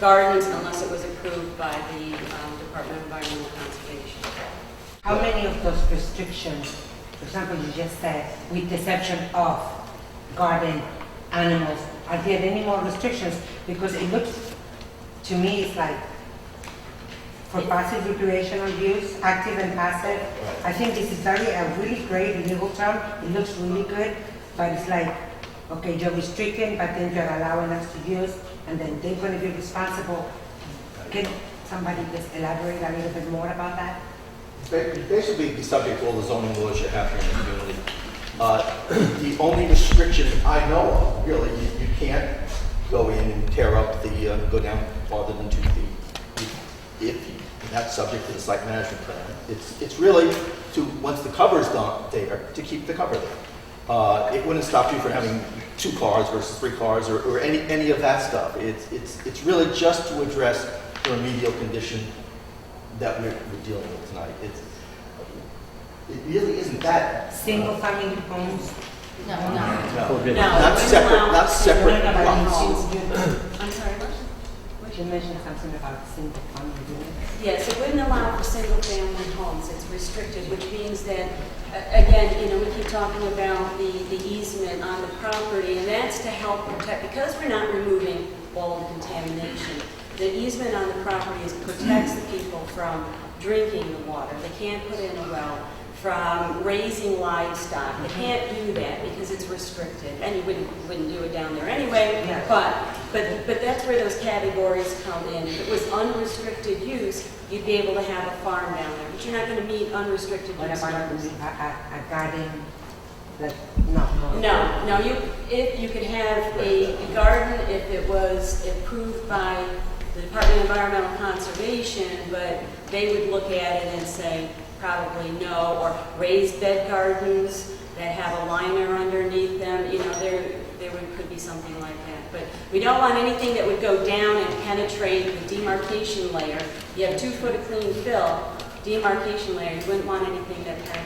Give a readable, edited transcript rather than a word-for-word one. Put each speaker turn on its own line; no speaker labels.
gardens unless it was approved by the Department of Environmental Conservation.
How many of those restrictions, for example, you just said, with the exception of garden animals, are there any more restrictions? Because it looks, to me, it's like for passive recreational use, active and passive. I think this is a really great legal term. It looks really good, but it's like, okay, you're restricting, but then you're allowing us to use, and then they're going to be responsible. Can somebody just elaborate a little bit more about that?
Basically, be subject to all the zoning laws you have here in the community. The only restriction I know of, really, you can't go in and tear up go down farther than 2 feet. That's subject to the site management plan. It's really to, once the cover's done there, to keep the cover there. It wouldn't stop you from having 2 cars versus 3 cars or any of that stuff. It's really just to address the remedial condition that we're dealing with tonight. It really isn't that.
Single family homes?
No.
Not separate lots.
I'm sorry, what?
You mentioned something about single family units.
Yes, it wouldn't allow for single-family homes. It's restricted, which means that, again, we keep talking about the easement on the property, and that's to help protect, because we're not removing all the contamination. The easement on the property protects the people from drinking the water. They can't put in a well. From raising livestock. They can't do that because it's restricted, and you wouldn't do it down there anyway.
Yeah.
But that's where those categories come in. If it was unrestricted use, you'd be able to have a farm down there, but you're not going to meet unrestricted
What
use
about
standards.
a garden? Like, no.
No. If you could have a garden if it was approved by the Department of Environmental Conservation, but they would look at it and say, probably no, or raised bed gardens that have a liner underneath them, could be something like that. But we don't want anything that would go down and penetrate the demarcation layer. You have 2 foot of clean fill, demarcation layer, you wouldn't want anything that penetrates.